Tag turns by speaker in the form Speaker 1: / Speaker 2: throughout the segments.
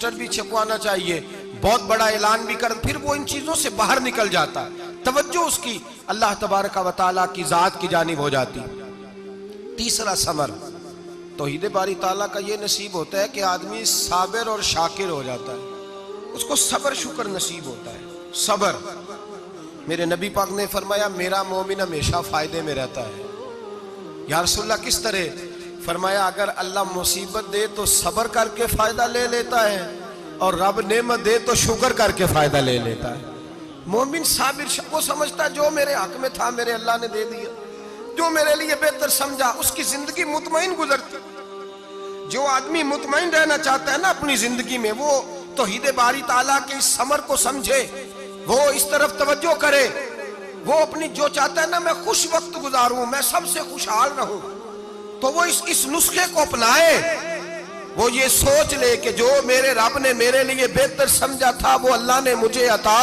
Speaker 1: بھی چھپوانا چاہیے، بہت بڑا اعلان بھی کر، پھر وہ ان چیزوں سے باہر نکل جاتا ہے، توجہ اس کی اللہ تبارک و تعالیٰ کی ذات کی جانب ہو جاتی۔ تیسرا ثمر توحید باری تعالیٰ کا یہ نصیب ہوتا ہے کہ آدمی صابر اور شاکر ہو جاتا ہے، اس کو صبر شکر نصیب ہوتا ہے۔ صبر، میرے نبی پاک نے فرمایا میرا مومن ہمیشہ فائدے میں رہتا ہے۔ یا رسول اللہ کس طرح؟ فرمایا اگر اللہ مصیبت دے تو صبر کر کے فائدہ لے لیتا ہے، اور رب نعمت دے تو شکر کر کے فائدہ لے لیتا ہے۔ مومن صابر وہ سمجھتا ہے جو میرے حق میں تھا میرے اللہ نے دے دیا، جو میرے لیے بہتر سمجھا، اس کی زندگی مطمئن گزرتی۔ جو آدمی مطمئن رہنا چاہتا ہے نا اپنی زندگی میں، وہ توحید باری تعالیٰ کے اس ثمر کو سمجھے، وہ اس طرف توجہ کرے، وہ اپنی جو چاہتا ہے نا میں خوش وقت گزاروں، میں سب سے خوشحال رہوں، تو وہ اس نسخے کو اپنائے۔ وہ یہ سوچ لے کہ جو میرے رب نے میرے لیے بہتر سمجھا تھا وہ اللہ نے مجھے عطا،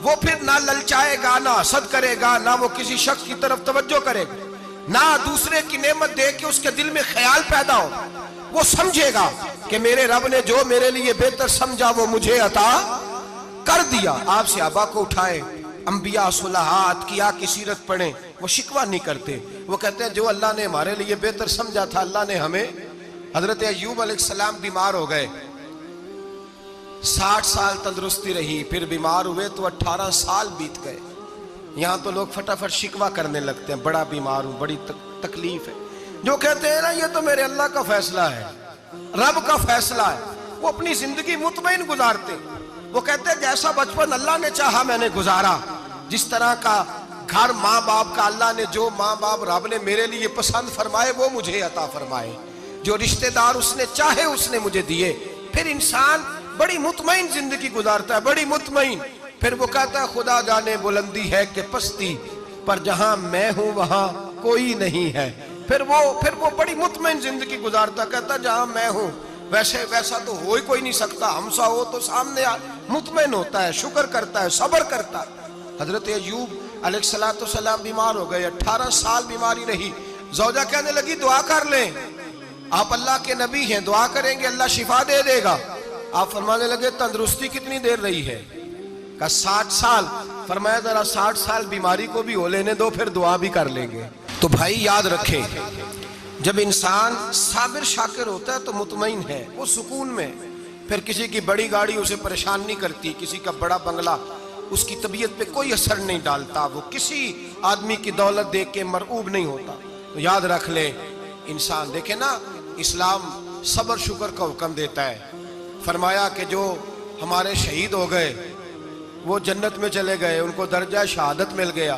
Speaker 1: وہ پھر نہ للچائے گا، نہ حسد کرے گا، نہ وہ کسی شخص کی طرف توجہ کرے گا، نہ دوسرے کی نعمت دیکھ کے اس کے دل میں خیال پیدا ہو۔ وہ سمجھے گا کہ میرے رب نے جو میرے لیے بہتر سمجھا وہ مجھے عطا کر دیا۔ آپ صحابہ کو اٹھائیں، انبیاء صلحات کیا کی سیرت پڑھیں، وہ شکوہ نہیں کرتے، وہ کہتے ہیں جو اللہ نے ہمارے لیے بہتر سمجھا تھا اللہ نے ہمیں۔ حضرت ایوب علیہ السلام بیمار ہو گئے، 60 سال تندرستی رہی، پھر بیمار ہوئے تو 18 سال بیت گئے۔ یہاں تو لوگ فٹافٹ شکوہ کرنے لگتے ہیں، بڑا بیمار ہوں، بڑی تکلیف ہے۔ جو کہتے ہیں نا یہ تو میرے اللہ کا فیصلہ ہے، رب کا فیصلہ ہے، وہ اپنی زندگی مطمئن گزارتے۔ وہ کہتے ہیں جیسا بچپن اللہ نے چاہا میں نے گزارا، جس طرح کا گھر ماں باپ کا اللہ نے جو ماں باپ رب نے میرے لیے پسند فرمائے وہ مجھے عطا فرمائے، جو رشتہ دار اس نے چاہے اس نے مجھے دیے۔ پھر انسان بڑی مطمئن زندگی گزارتا ہے، بڑی مطمئن۔ پھر وہ کہتا ہے خدا جانے بلندی ہے کہ پستی، پر جہاں میں ہوں وہاں کوئی نہیں ہے۔ پھر وہ بڑی مطمئن زندگی گزارتا ہے، کہتا ہے جہاں میں ہوں ویسا تو ہو ہی کوئی نہیں سکتا، ہم سا ہو تو سامنے مطمئن ہوتا ہے، شکر کرتا ہے، صبر کرتا ہے۔ حضرت ایوب علیہ السلام بیمار ہو گئے، 18 سال بیماری رہی۔ زوجہ کہنے لگی دعا کر لیں، آپ اللہ کے نبی ہیں، دعا کریں گے اللہ شفا دے دے گا۔ آپ فرمانے لگے تندرستی کتنی دیر رہی ہے؟ کہا 60 سال۔ فرمایا ذرا 60 سال بیماری کو بھی ہو لینے دو، پھر دعا بھی کر لیں گے۔ تو بھائی یاد رکھیں، جب انسان صابر شاکر ہوتا ہے تو مطمئن ہے، وہ سکون میں۔ پھر کسی کی بڑی گاڑی اسے پریشان نہیں کرتی، کسی کا بڑا بنگلہ اس کی طبیعت پہ کوئی اثر نہیں ڈالتا، وہ کسی آدمی کی دولت دیکھ کے مرعوب نہیں ہوتا۔ تو یاد رکھ لیں انسان، دیکھیں نا اسلام صبر شکر کا حکم دیتا ہے۔ فرمایا کہ جو ہمارے شہید ہو گئے وہ جنت میں چلے گئے، ان کو درجہ شہادت مل گیا،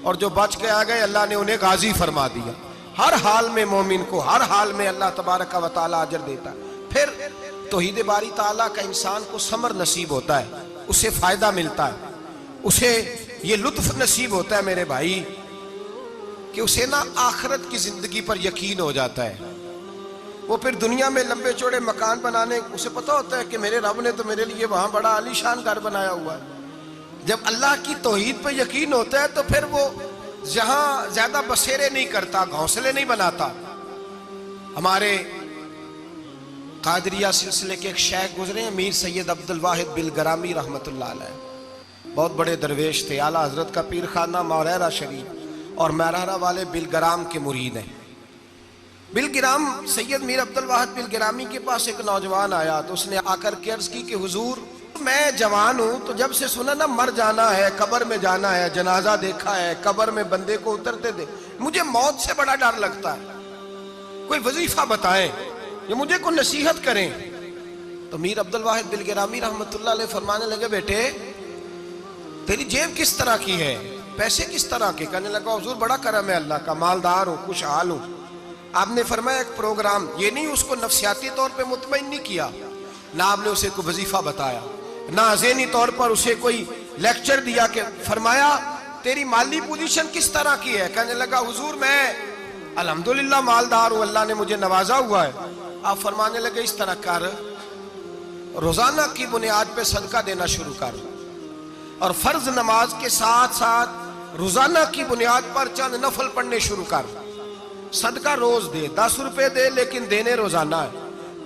Speaker 1: اور جو بچ کے آ گئے اللہ نے انہیں غازی فرما دیا۔ ہر حال میں مومن کو ہر حال میں اللہ تبارک و تعالیٰ اجر دیتا ہے۔ پھر توحید باری تعالیٰ کا انسان کو ثمر نصیب ہوتا ہے، اسے فائدہ ملتا ہے، اسے یہ لطف نصیب ہوتا ہے میرے بھائی کہ اسے نا آخرت کی زندگی پر یقین ہو جاتا ہے۔ وہ پھر دنیا میں لمبے چوڑے مکان بنانے، اسے پتہ ہوتا ہے کہ میرے رب نے تو میرے لیے وہاں بڑا عالی شان گھر بنایا ہوا ہے۔ جب اللہ کی توحید پہ یقین ہوتا ہے تو پھر وہ جہاں زیادہ بسیرے نہیں کرتا، گھونسلے نہیں بناتا۔ ہمارے قادریہ سلسلے کے ایک شیخ گزرے ہیں، میر سید عبد الواحد بلگرامی رحمۃ اللہ علیہ، بہت بڑے درویش تھے، اعلیٰ حضرت کا پیر خانہ مورہرہ شریف اور مہرہرہ والے بلگرام کے مرید ہیں۔ بلگرام سید میر عبد الواحد بلگرامی کے پاس ایک نوجوان آیا تو اس نے آ کر کے عرض کی کہ حضور میں جوان ہوں، تو جب سے سنا نا مر جانا ہے، قبر میں جانا ہے، جنازہ دیکھا ہے، قبر میں بندے کو اترتے دے، مجھے موت سے بڑا ڈر لگتا ہے، کوئی وظیفہ بتائیں یا مجھے کوئی نصیحت کریں۔ تو میر عبد الواحد بلگرامی رحمۃ اللہ علیہ فرمانے لگے بیٹے تیری جیب کس طرح کی ہے، پیسے کس طرح کے؟ کہنے لگا حضور بڑا کرم ہے اللہ کا، مالدار ہوں، خوشحال ہوں۔ آپ نے فرمایا ایک پروگرام، یہ نہیں اس کو نفسیاتی طور پہ مطمئن نہیں کیا، نہ آپ نے اسے کوئی وظیفہ بتایا، نہ ذہنی طور پر اسے کوئی لیکچر دیا، کہ فرمایا تیری مالی پوزیشن کس طرح کی ہے؟ کہنے لگا حضور میں الحمدللہ مالدار ہوں، اللہ نے مجھے نوازا ہوا ہے۔ آپ فرمانے لگے اس طرح کر، روزانہ کی بنیاد پہ صدقہ دینا شروع کر، اور فرض نماز کے ساتھ ساتھ روزانہ کی بنیاد پر چند نفل پڑھنے شروع کر، صدقہ روز دے، 10 روپے دے لیکن دینے روزانہ ہے۔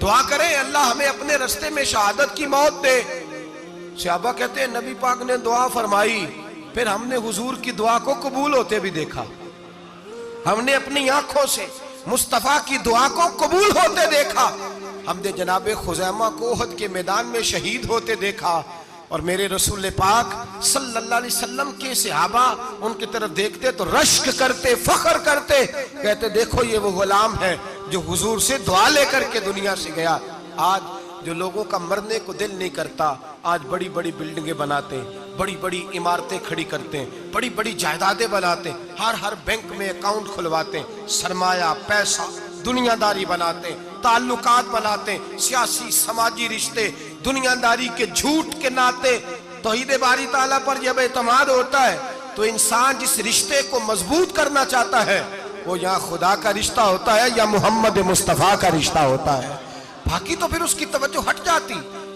Speaker 1: دعا کریں اللہ ہمیں اپنے رستے میں شہادت کی موت دے۔ صحابہ کہتے ہیں نبی پاک نے دعا فرمائی، پھر ہم نے حضور کی دعا کو قبول ہوتے بھی دیکھا، ہم نے اپنی آنکھوں سے مصطفیٰ کی دعا کو قبول ہوتے دیکھا، ہم نے جناب خزیمہ کو احد کے میدان میں شہید ہوتے دیکھا، اور میرے رسول پاک صلی اللہ علیہ وسلم کے صحابہ ان کی طرف دیکھتے تو رشک کرتے، فخر کرتے، کہتے دیکھو یہ وہ غلام ہے جو حضور سے دعا لے کر کے دنیا سے گیا۔ آج جو لوگوں کا مرنے کو دل نہیں کرتا، آج بڑی بڑی بلڈنگیں بناتے ہیں، بڑی بڑی عمارتیں کھڑی کرتے ہیں، بڑی بڑی جائیدادیں بناتے ہیں، ہر بینک میں اکاؤنٹ کھلواتے ہیں، سرمایہ پیسہ دنیا داری بناتے ہیں، تعلقات بناتے ہیں، سیاسی سماجی رشتے دنیا داری کے جھوٹ کے ناطے۔ توحید باری تعالیٰ پر جب اعتماد ہوتا ہے تو انسان جس رشتے کو مضبوط کرنا چاہتا ہے وہ یا خدا کا رشتہ ہوتا ہے یا محمد مصطفیٰ کا رشتہ ہوتا ہے، باقی تو پھر اس کی توجہ ہٹ جاتی،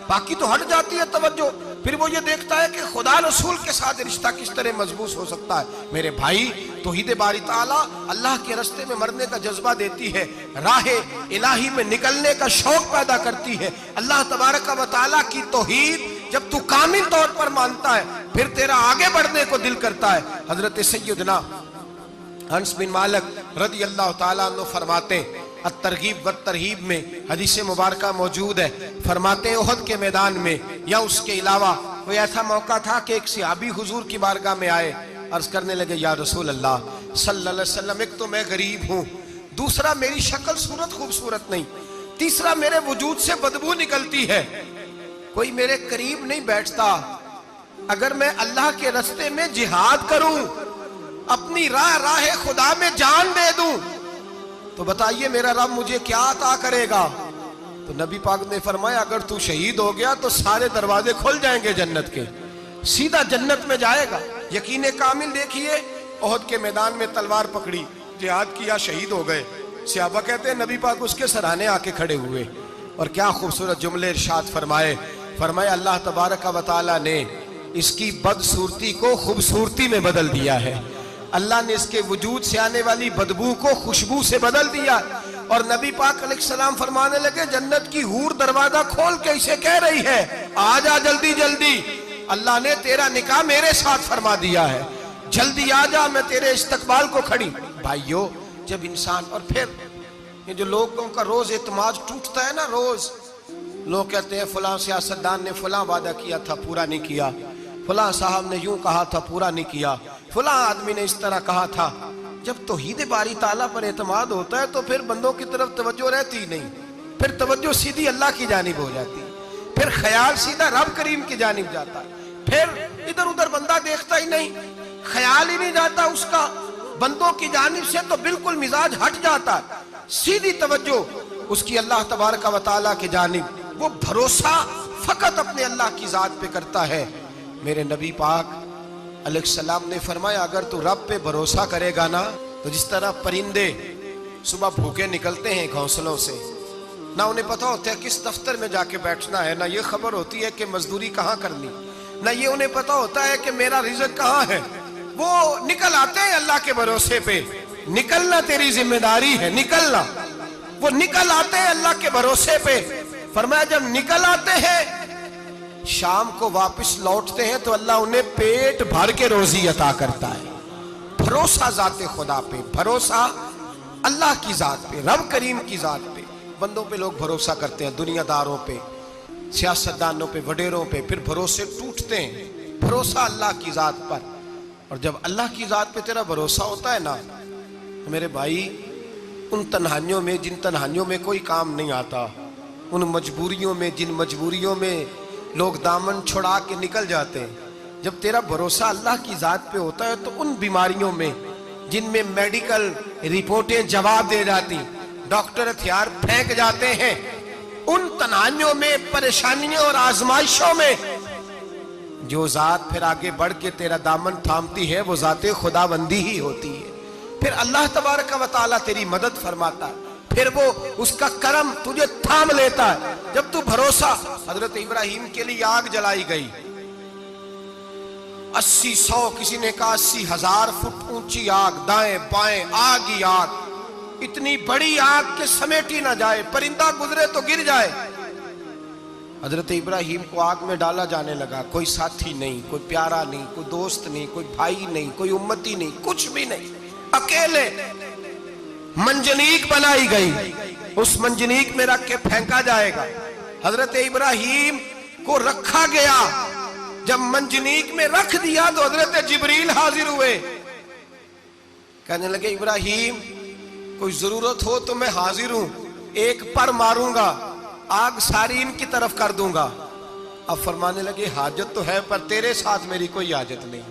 Speaker 1: باقی تو ہٹ جاتی ہے توجہ، پھر وہ یہ دیکھتا ہے کہ خدا رسول کے ساتھ رشتہ کس طرح مضبوط ہو سکتا ہے۔ میرے بھائی توحید باری تعالیٰ اللہ کے رستے میں مرنے کا جذبہ دیتی ہے، راہ الہی میں نکلنے کا شوق پیدا کرتی ہے۔ اللہ تبارک و تعالیٰ کی توحید جب تو کامل طور پر مانتا ہے پھر تیرا آگے بڑھنے کو دل کرتا ہے۔ حضرت سیدنا انس بن مالک رضی اللہ تعالیٰ عنہ فرماتے ہیں، الترغیب والترہیب میں حدیث مبارکہ موجود ہے، فرماتے ہیں احد کے میدان میں یا اس کے علاوہ کوئی ایسا موقع تھا کہ ایک صحابی حضور کی بارگاہ میں آئے، عرض کرنے لگے یا رسول اللہ صلی اللہ علیہ وسلم، ایک تو میں غریب ہوں، دوسرا میری شکل صورت خوبصورت نہیں، تیسرا میرے وجود سے بدبو نکلتی ہے، کوئی میرے قریب نہیں بیٹھتا، اگر میں اللہ کے رستے میں جہاد کروں، اپنی راہ خدا میں جان دے دوں تو بتائیے میرا رب مجھے کیا عطا کرے گا؟ تو نبی پاک نے فرمایا اگر تو شہید ہو گیا تو سارے دروازے کھل جائیں گے جنت کے، سیدھا جنت میں جائے گا۔ یقین کامل دیکھیے، احد کے میدان میں تلوار پکڑی، جہاد کیا، شہید ہو گئے، صحابہ کہتے ہیں نبی پاک اس کے سرانے آ کے کھڑے ہوئے، اور کیا خوبصورت جملے ارشاد فرمائے اللہ تبارک و تعالیٰ نے اس کی بدصورتی کو خوبصورتی میں بدل دیا ہے، اللہ نے اس کے وجود سے آنے والی بدبو کو خوشبو سے بدل دیا، اور نبی پاک علیہ السلام فرمانے لگے جنت کی حور دروازہ کھول کے اسے کہہ رہی ہے آ جا جلدی جلدی، اللہ نے تیرا نکاح میرے ساتھ فرما دیا ہے، جلدی آ جا، میں تیرے استقبال کو کھڑی۔ بھائیو جب انسان، اور پھر یہ جو لوگوں کا روز اعتماد ٹوٹتا ہے نا، روز لوگ کہتے ہیں فلاں سیاستدان نے فلاں وعدہ کیا تھا پورا نہیں کیا، فلاں صاحب نے یوں کہا تھا پورا نہیں کیا، فلاں آدمی نے اس طرح کہا تھا۔ جب توحید باری تعالیٰ پر اعتماد ہوتا ہے تو پھر بندوں کی طرف توجہ رہتی نہیں، پھر توجہ سیدھی اللہ کی جانب ہو جاتی، پھر خیال سیدھا رب کریم کی جانب جاتا ہے، پھر ادھر ادھر بندہ دیکھتا ہی نہیں، خیال ہی نہیں جاتا اس کا بندوں کی جانب سے، تو بالکل مزاج ہٹ جاتا ہے، سیدھی توجہ اس کی اللہ تبارک و تعالیٰ کی جانب، وہ بھروسہ فقط اپنے اللہ کی ذات پہ کرتا ہے۔ میرے نبی پاک علیہ السلام نے فرمایا اگر تو رب پہ بھروسہ کرے گا نا تو جس طرح پرندے صبح بھوکے نکلتے ہیں گھونسلوں سے، نہ انہیں پتہ ہوتا ہے کس دفتر میں جا کے بیٹھنا ہے، نہ یہ خبر ہوتی ہے کہ مزدوری کہاں کرنی، نہ یہ انہیں پتہ ہوتا ہے کہ میرا رزق کہاں ہے، وہ نکل آتے ہیں اللہ کے بھروسے پہ، نکلنا تیری ذمہ داری ہے، نکلنا، وہ نکل آتے ہیں اللہ کے بھروسے پہ۔ فرمایا جب نکل آتے ہیں شام کو واپس لوٹتے ہیں تو اللہ انہیں پیٹ بھر کے روزی عطا کرتا ہے۔ بھروسہ ذات خدا پہ، بھروسہ اللہ کی ذات پہ، رب کریم کی ذات پہ۔ بندوں پہ لوگ بھروسہ کرتے ہیں، دنیا داروں پہ، سیاستدانوں پہ، وڈیروں پہ، پھر بھروسے ٹوٹتے ہیں۔ بھروسہ اللہ کی ذات پر، اور جب اللہ کی ذات پہ تیرا بھروسہ ہوتا ہے نا تو میرے بھائی ان تنہائیوں میں جن تنہائیوں میں کوئی کام نہیں آتا، ان مجبوریوں میں جن مجبوریوں میں لوگ دامن چھڑا کے نکل جاتے ہیں، جب تیرا بھروسہ اللہ کی ذات پہ ہوتا ہے تو ان بیماریوں میں جن میں میڈیکل رپورٹیں جواب دے جاتی، ڈاکٹر ہتھیار پھینک جاتے ہیں، ان تنہائیوں میں، پریشانیوں اور آزمائشوں میں جو ذات پھر آگے بڑھ کے تیرا دامن تھامتی ہے وہ ذات خداوندی ہی ہوتی ہے۔ پھر اللہ تبارک و تعالیٰ تیری مدد فرماتا ہے، پھر وہ اس کا کرم تجھے تھام لیتا ہے۔ جب تو بھروسہ، حضرت ابراہیم کے لیے آگ جلائی گئی، 80 100 کسی نے کہا 80,000 فٹ اونچی آگ، دائیں بائیں آگ ہی آگ، اتنی بڑی آگ کے سمیٹی نہ جائے، پرندہ گزرے تو گر جائے۔ حضرت ابراہیم کو آگ میں ڈالا جانے لگا، کوئی ساتھی نہیں، کوئی پیارا نہیں، کوئی دوست نہیں، کوئی بھائی نہیں، کوئی امتی نہیں، کچھ بھی نہیں، اکیلے منجنیق بنائی گئی، اس منجنیق میں رکھ کے پھینکا جائے گا۔ حضرت ابراہیم کو رکھا گیا، جب منجنیق میں رکھ دیا تو حضرت جبریل حاضر ہوئے، کہنے لگے ابراہیم کوئی ضرورت ہو تو میں حاضر ہوں، ایک پر ماروں گا، آگ ساری ان کی طرف کر دوں گا۔ اب فرمانے لگے حاجت تو ہے پر تیرے ساتھ میری کوئی حاجت نہیں،